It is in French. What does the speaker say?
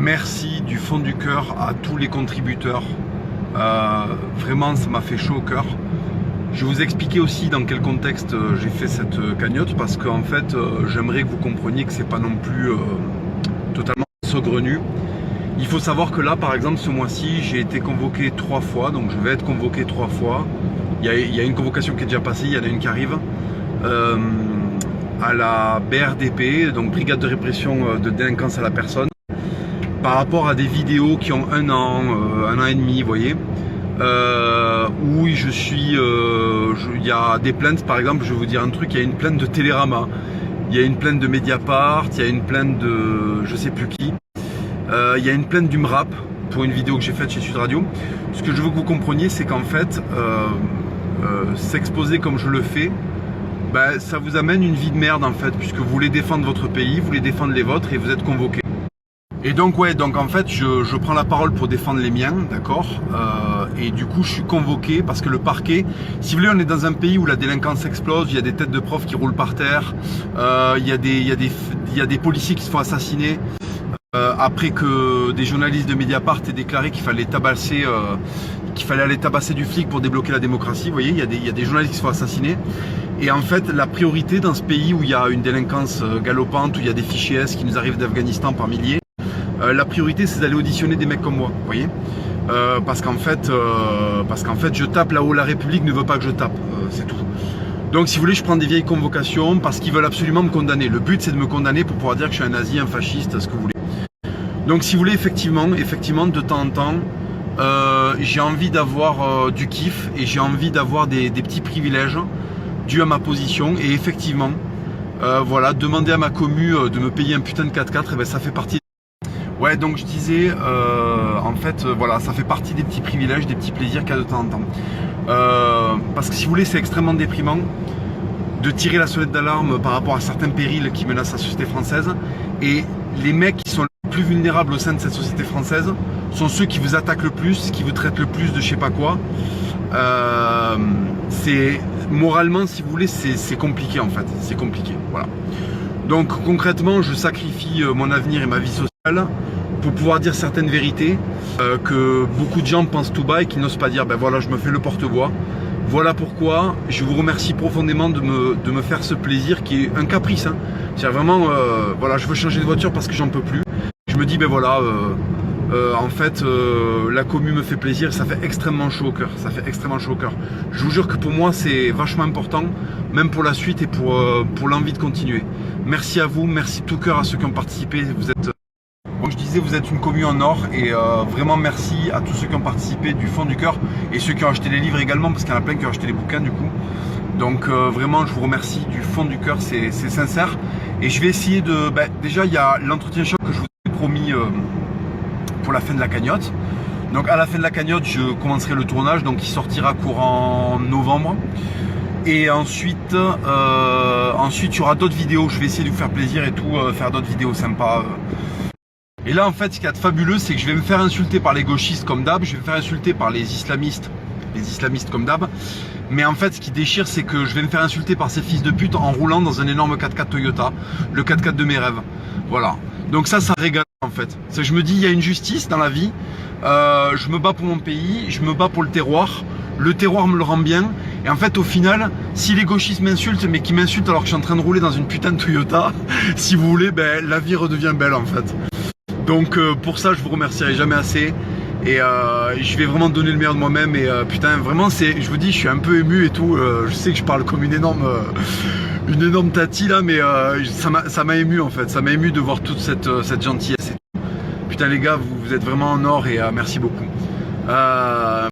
merci du fond du cœur à tous les contributeurs. Vraiment, ça m'a fait chaud au cœur. Je vais vous expliquer aussi dans quel contexte j'ai fait cette cagnotte, parce qu'en fait, j'aimerais que vous compreniez que c'est pas non plus totalement saugrenu. Il faut savoir que là, par exemple, ce mois-ci, j'ai été convoqué 3 fois, donc je vais être convoqué 3 fois. Il y a une convocation qui est déjà passée, il y en a une qui arrive. À la BRDP, donc Brigade de répression de délinquance à la personne, par rapport à des vidéos qui ont un an et demi, vous voyez, où je suis, il y a des plaintes, par exemple, je vais vous dire un truc, il y a une plainte de Télérama, il y a une plainte de Mediapart, il y a une plainte de je sais plus qui, il y a une plainte du MRAP pour une vidéo que j'ai faite chez Sud Radio. Ce que je veux que vous compreniez, c'est qu'en fait, s'exposer comme je le fais, ben, ça vous amène une vie de merde en fait, puisque vous voulez défendre votre pays, vous voulez défendre les vôtres et vous êtes convoqué. Et donc ouais, donc en fait je prends la parole pour défendre les miens, d'accord, et du coup je suis convoqué parce que le parquet, si vous voulez, on est dans un pays où la délinquance explose, il y a des têtes de profs qui roulent par terre, il y a des policiers qui se font assassiner, après que des journalistes de Mediapart aient déclaré qu'il fallait tabasser, aller tabasser du flic pour débloquer la démocratie. Vous voyez, il y a des journalistes qui se font assassiner. Et en fait, la priorité dans ce pays où il y a une délinquance galopante, où il y a des fichiers S qui nous arrivent d'Afghanistan par milliers, la priorité c'est d'aller auditionner des mecs comme moi, vous voyez, parce qu'en fait, je tape là où la République ne veut pas que je tape, c'est tout. Donc si vous voulez, je prends des vieilles convocations parce qu'ils veulent absolument me condamner. Le but c'est de me condamner pour pouvoir dire que je suis un nazi, un fasciste, ce que vous voulez. Donc si vous voulez, effectivement, de temps en temps, j'ai envie d'avoir du kiff et j'ai envie d'avoir des petits privilèges dus à ma position. Et effectivement, voilà, demander à ma commu de me payer un putain de 4x4, et ben ça fait partie. Ouais, donc je disais, en fait, voilà, ça fait partie des petits privilèges, des petits plaisirs qu'il y a de temps en temps. Parce que si vous voulez, c'est extrêmement déprimant de tirer la sonnette d'alarme par rapport à certains périls qui menacent la société française. Et les mecs qui sont les plus vulnérables au sein de cette société française sont ceux qui vous attaquent le plus, qui vous traitent le plus de je sais pas quoi. C'est moralement, si vous voulez, c'est compliqué en fait, c'est compliqué, voilà. Donc concrètement, je sacrifie mon avenir et ma vie sociale pour pouvoir dire certaines vérités que beaucoup de gens pensent tout bas et qui n'osent pas dire. Ben voilà, je me fais le porte-voix. Voilà pourquoi je vous remercie profondément de me faire ce plaisir qui est un caprice, hein. C'est vraiment, voilà, je veux changer de voiture parce que j'en peux plus. Je me dis, ben voilà, en fait, la commu me fait plaisir, ça fait extrêmement chaud au cœur, ça fait extrêmement chaud au cœur. Je vous jure que pour moi, c'est vachement important, même pour la suite et pour l'envie de continuer. Merci à vous, merci de tout cœur à ceux qui ont participé. Vous êtes, comme je disais, vous êtes une commu en or et vraiment merci à tous ceux qui ont participé du fond du cœur et ceux qui ont acheté les livres également, parce qu'il y en a plein qui ont acheté les bouquins du coup. Donc vraiment, je vous remercie du fond du cœur, c'est sincère. Et je vais essayer de, déjà il y a l'entretien choc que je vous ai promis pour la fin de la cagnotte. Donc à la fin de la cagnotte, je commencerai le tournage, donc il sortira courant novembre. Et ensuite, il y aura d'autres vidéos. Je vais essayer de vous faire plaisir et tout, faire d'autres vidéos sympas. Et là, en fait, ce qui est fabuleux, c'est que je vais me faire insulter par les gauchistes comme d'hab. Je vais me faire insulter par les islamistes comme d'hab. Mais en fait, ce qui déchire, c'est que je vais me faire insulter par ces fils de pute en roulant dans un énorme 4x4 Toyota, le 4x4 de mes rêves. Voilà. Donc ça régale en fait. Je me dis, il y a une justice dans la vie. Je me bats pour mon pays, je me bats pour le terroir. Le terroir me le rend bien. Et en fait, au final, si les gauchistes m'insultent, mais qui m'insultent alors que je suis en train de rouler dans une putain de Toyota, si vous voulez, la vie redevient belle en fait. Donc pour ça, je vous remercierai jamais assez. Et je vais vraiment donner le meilleur de moi-même. Et putain, vraiment, je vous dis, je suis un peu ému et tout. Je sais que je parle comme une énorme tati là, mais ça m'a ému en fait. Ça m'a ému de voir toute cette gentillesse et tout. Putain les gars, vous êtes vraiment en or et merci beaucoup.